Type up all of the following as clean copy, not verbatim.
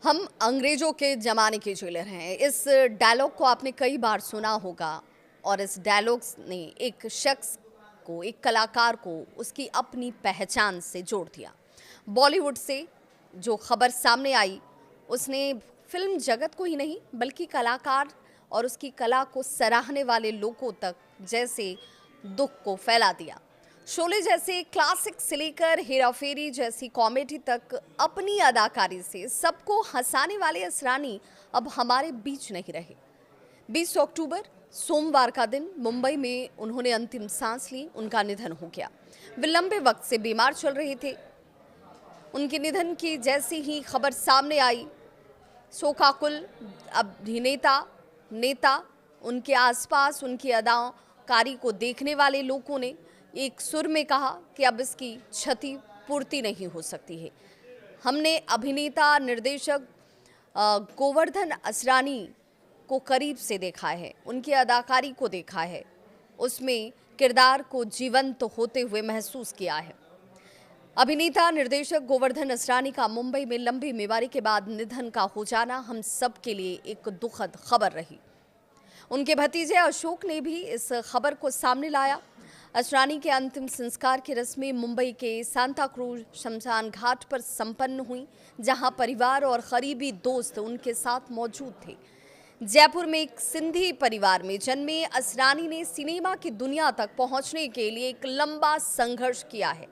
हम अंग्रेजों के ज़माने के जेलर हैं। इस डायलॉग को आपने कई बार सुना होगा और इस डायलॉग ने एक शख्स को, एक कलाकार को उसकी अपनी पहचान से जोड़ दिया। बॉलीवुड से जो खबर सामने आई, उसने फिल्म जगत को ही नहीं बल्कि कलाकार और उसकी कला को सराहने वाले लोगों तक जैसे दुख को फैला दिया। शोले जैसे क्लासिक से लेकर हेरा फेरी जैसी कॉमेडी तक अपनी अदाकारी से सबको हंसाने वाले असरानी अब हमारे बीच नहीं रहे। 20 अक्टूबर सोमवार का दिन मुंबई में उन्होंने अंतिम सांस ली। उनका निधन हो गया। वे लंबे वक्त से बीमार चल रहे थे। उनके निधन की जैसी ही खबर सामने आई, शोकाकुल अभिनेता, नेता, उनके आसपास उनकी अदाकारी को देखने वाले लोगों ने एक सुर में कहा कि अब इसकी क्षति पूर्ति नहीं हो सकती है। हमने अभिनेता निर्देशक गोवर्धन असरानी को करीब से देखा है, उनकी अदाकारी को देखा है, उसमें किरदार को जीवंत होते हुए महसूस किया है। अभिनेता निर्देशक गोवर्धन असरानी का मुंबई में लंबी बीमारी के बाद निधन का हो जाना हम सब के लिए एक दुखद खबर रही। उनके भतीजे अशोक ने भी इस खबर को सामने लाया। असरानी के अंतिम संस्कार की रस्में मुंबई के सांता क्रूज शमशान घाट पर संपन्न हुई, जहां परिवार और करीबी दोस्त उनके साथ मौजूद थे। जयपुर में एक सिंधी परिवार में जन्मे असरानी ने सिनेमा की दुनिया तक पहुंचने के लिए एक लंबा संघर्ष किया है।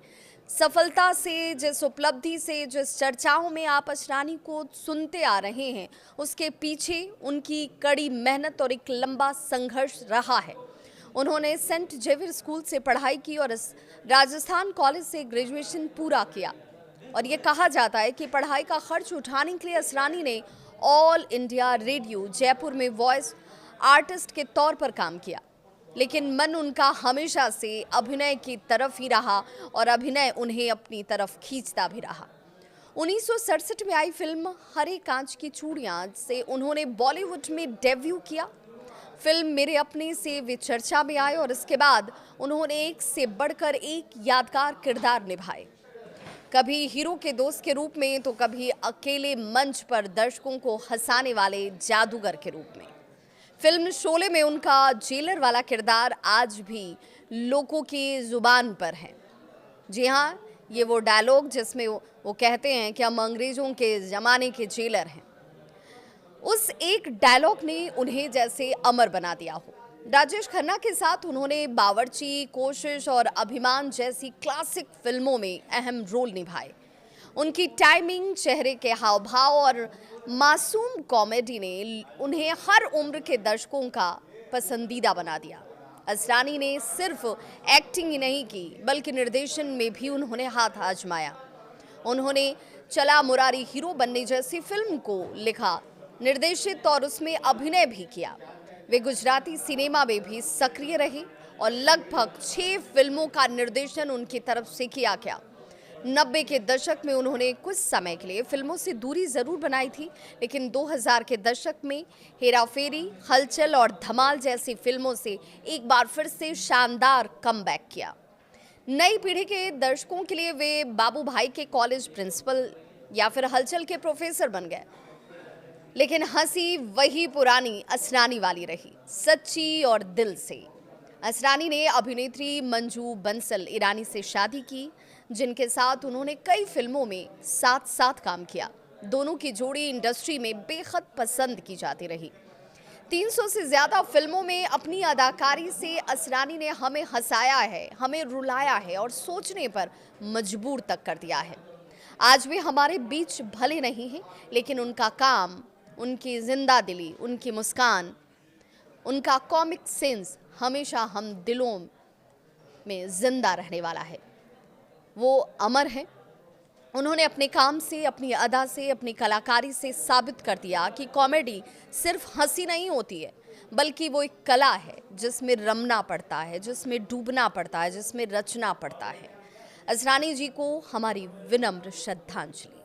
सफलता से, जिस उपलब्धि से, जिस चर्चाओं में आप असरानी को सुनते आ रहे हैं, उसके पीछे उनकी कड़ी मेहनत और एक लंबा संघर्ष रहा है। उन्होंने सेंट जेवियर स्कूल से पढ़ाई की और राजस्थान कॉलेज से ग्रेजुएशन पूरा किया। और ये कहा जाता है कि पढ़ाई का खर्च उठाने के लिए असरानी ने ऑल इंडिया रेडियो जयपुर में वॉइस आर्टिस्ट के तौर पर काम किया, लेकिन मन उनका हमेशा से अभिनय की तरफ ही रहा और अभिनय उन्हें अपनी तरफ खींचता भी रहा। 1967 में आई फिल्म हरे कांच की चूड़ियां से उन्होंने बॉलीवुड में डेब्यू किया। फिल्म मेरे अपने से वे चर्चा में आए और इसके बाद उन्होंने एक से बढ़कर एक यादगार किरदार निभाए, कभी हीरो के दोस्त के रूप में तो कभी अकेले मंच पर दर्शकों को हंसाने वाले जादूगर के रूप में। फिल्म शोले में उनका जेलर वाला किरदार आज भी लोगों की जुबान पर है। जी हाँ, ये वो डायलॉग जिसमें वो कहते हैं कि हम अंग्रेजों के ज़माने के जेलर हैं, उस एक डायलॉग ने उन्हें जैसे अमर बना दिया हो। राजेश खन्ना के साथ उन्होंने बावर्ची, कोशिश और अभिमान जैसी क्लासिक फिल्मों में अहम रोल निभाए। उनकी टाइमिंग, चेहरे के हाव भाव और मासूम कॉमेडी ने उन्हें हर उम्र के दर्शकों का पसंदीदा बना दिया। असरानी ने सिर्फ एक्टिंग ही नहीं की बल्कि निर्देशन में भी उन्होंने हाथ आजमाया। उन्होंने चला मुरारी हीरो बनने जैसी फिल्म को लिखा, निर्देशित और उसमें अभिनय भी किया। वे गुजराती सिनेमा में भी सक्रिय रहे और लगभग 6 फिल्मों का निर्देशन उनकी तरफ से किया गया। 90 के दशक में उन्होंने कुछ समय के लिए फिल्मों से दूरी जरूर बनाई थी, लेकिन 2000 के दशक में हेरा फेरी, हलचल और धमाल जैसी फिल्मों से एक बार फिर से शानदार कमबैक किया। नई पीढ़ी के दर्शकों के लिए वे बाबू भाई के कॉलेज प्रिंसिपल या फिर हलचल के प्रोफेसर बन गए, लेकिन हंसी वही पुरानी असरानी वाली रही, सच्ची और दिल से। असरानी ने अभिनेत्री मंजू बंसल ईरानी से शादी की, जिनके साथ उन्होंने कई फिल्मों में साथ साथ काम किया। दोनों की जोड़ी इंडस्ट्री में बेहद पसंद की जाती रही। 300 से ज़्यादा फिल्मों में अपनी अदाकारी से असरानी ने हमें हंसाया है, हमें रुलाया है और सोचने पर मजबूर तक कर दिया है। आज वे हमारे बीच भले नहीं हैं, लेकिन उनका काम, उनकी जिंदा दिली, उनकी मुस्कान, उनका कॉमिक सेंस हमेशा हम दिलों में जिंदा रहने वाला है। वो अमर हैं। उन्होंने अपने काम से, अपनी अदा से, अपनी कलाकारी से साबित कर दिया कि कॉमेडी सिर्फ हंसी नहीं होती है, बल्कि वो एक कला है जिसमें रमना पड़ता है, जिसमें डूबना पड़ता है, जिसमें रचना पड़ता है। असरानी जी को हमारी विनम्र श्रद्धांजलि।